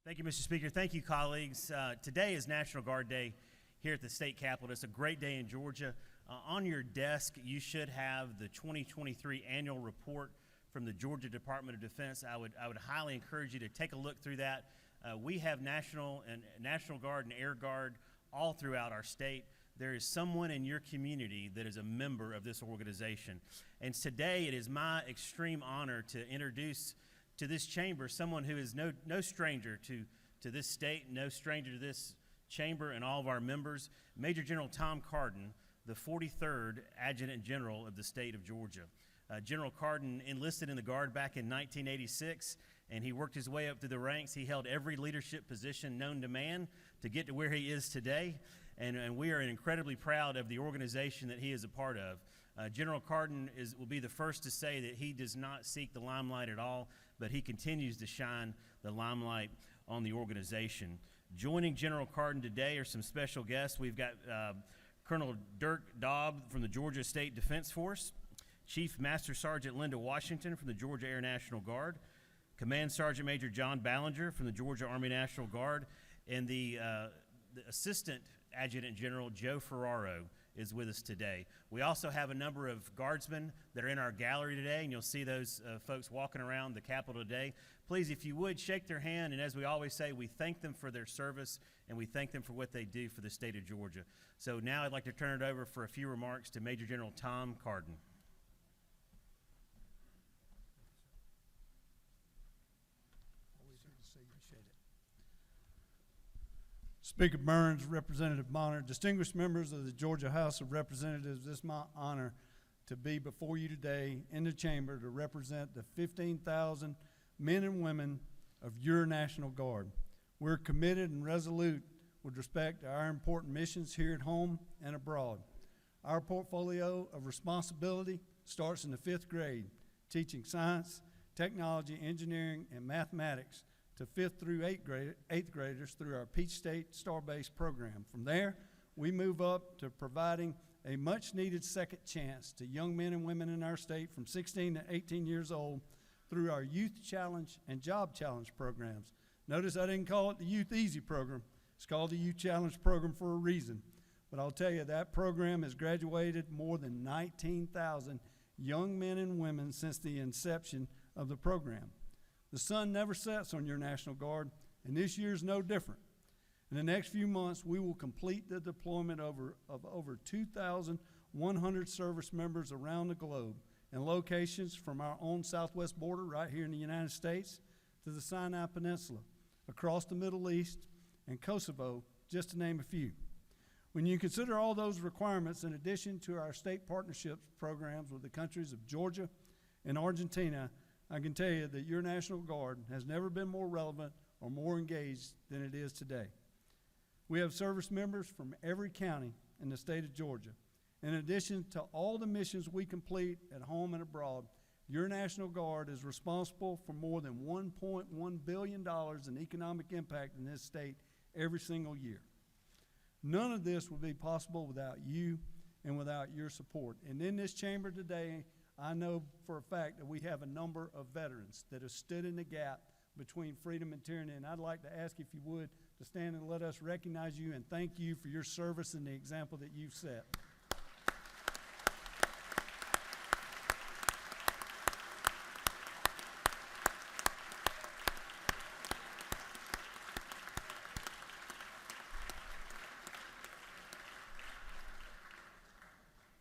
Thank you, Mr. Speaker. Thank you, colleagues. Today is National Guard Day here at the state capitol. It's a great day in Georgia. On your desk, you should have the 2023 annual report from the Georgia Department of Defense. I would highly encourage you to take a look through that. We have National Guard and Air Guard all throughout our state. There is someone in your community that is a member of this organization. And today it is my extreme honor to introduce to this chamber someone who is no stranger to this state, no stranger to this chamber and all of our members, Major General Tom Cardin, the 43rd Adjutant General of the state of Georgia. General Cardin enlisted in the Guard back in 1986, and he worked his way up through the ranks. He held every leadership position known to man to get to where he is today, and we are incredibly proud of the organization that he is a part of. General Cardin will be the first to say that he does not seek the limelight at all, but he continues to shine the limelight on the organization. Joining General Cardin today are some special guests. We've got Colonel Dirk Daub from the Georgia State Defense Force, Chief Master Sergeant Linda Washington from the Georgia Air National Guard, Command Sergeant Major John Ballinger from the Georgia Army National Guard, and the Assistant Adjutant General Joe Ferraro is with us today. We also have a number of guardsmen that are in our gallery today, and you'll see those folks walking around the Capitol today. Please, if you would, shake their hand, and as we always say, we thank them for their service, and we thank them for what they do for the state of Georgia. So now I'd like to turn it over for a few remarks to Major General Tom Cardin. Speaker Burns, Representative Bonner, distinguished members of the Georgia House of Representatives, it's my honor to be before you today in the chamber to represent the 15,000 men and women of your National Guard. We're committed and resolute with respect to our important missions here at home and abroad. Our portfolio of responsibility starts in the 5th grade, teaching science, technology, engineering, and mathematics to 5th through 8th graders through our Peach State Star-Based program. From there, we move up to providing a much-needed second chance to young men and women in our state from 16 to 18 years old through our Youth Challenge and Job Challenge programs. Notice I didn't call it the Youth Easy program. It's called the Youth Challenge program for a reason. But I'll tell you, that program has graduated more than 19,000 young men and women since the inception of the program. The sun never sets on your National Guard, and this year's no different. In the next few months, we will complete the deployment of over 2,100 service members around the globe in locations from our own southwest border right here in the United States to the Sinai Peninsula, across the Middle East, and Kosovo, just to name a few. When you consider all those requirements, in addition to our state partnership programs with the countries of Georgia and Argentina, I can tell you that your National Guard has never been more relevant or more engaged than it is today. We have service members from every county in the state of Georgia. In addition to all the missions we complete at home and abroad, your National Guard is responsible for more than $1.1 billion in economic impact in this state every single year. None of this would be possible without you and without your support. And in this chamber today, I know for a fact that we have a number of veterans that have stood in the gap between freedom and tyranny, and I'd like to ask, if you would, to stand and let us recognize you and thank you for your service and the example that you've set.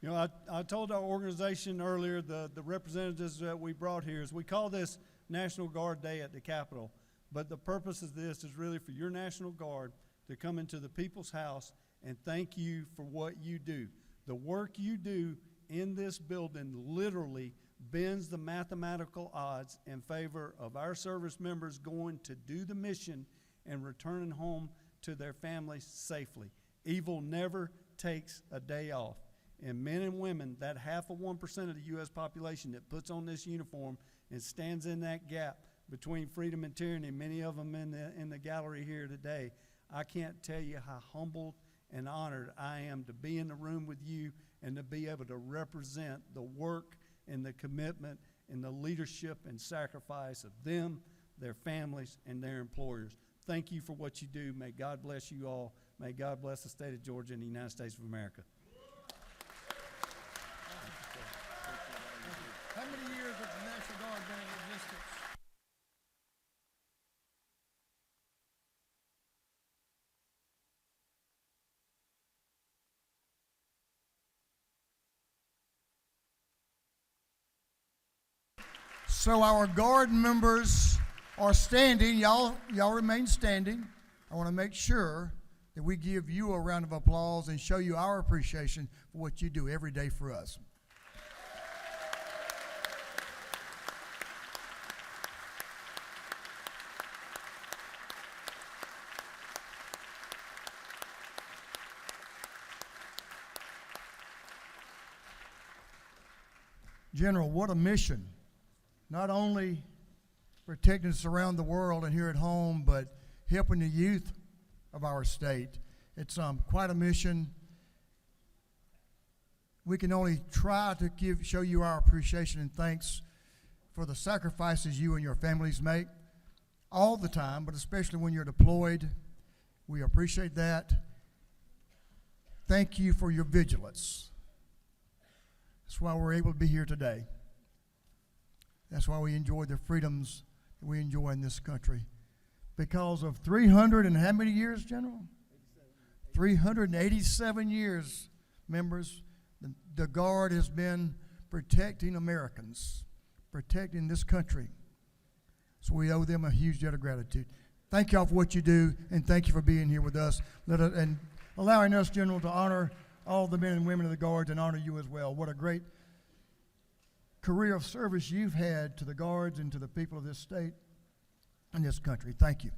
You know, I told our organization earlier, the representatives that we brought here, is we call this National Guard Day at the Capitol. But the purpose of this is really for your National Guard to come into the people's house and thank you for what you do. The work you do in this building literally bends the mathematical odds in favor of our service members going to do the mission and returning home to their families safely. Evil never takes a day off. And men and women, that 0.5% of the U.S. population that puts on this uniform and stands in that gap between freedom and tyranny, many of them in the gallery here today, I can't tell you how humbled and honored I am to be in the room with you and to be able to represent the work and the commitment and the leadership and sacrifice of them, their families, and their employers. thank you for what you do. May God bless you all. May God bless the state of Georgia and the United States of America. How many years has the National Guard been in existence? So our Guard members are standing. Y'all remain standing. I want to make sure that we give you a round of applause and show you our appreciation for what you do every day for us. General, what a mission. Not only protecting us around the world and here at home, but helping the youth of our state. It's quite a mission. We can only try to show you our appreciation and thanks for the sacrifices you and your families make all the time, but especially when you're deployed. We appreciate that. Thank you for your vigilance. That's why we're able to be here today. That's why we enjoy the freedoms that we enjoy in this country. Because of 300 and how many years, General? 387 years, members. The Guard has been protecting Americans, protecting this country. So we owe them a huge debt of gratitude. Thank y'all for what you do, and thank you for being here with us and allowing us, General, to honor all the men and women of the Guards and honor you as well. What a great career of service you've had to the Guards and to the people of this state and this country. Thank you.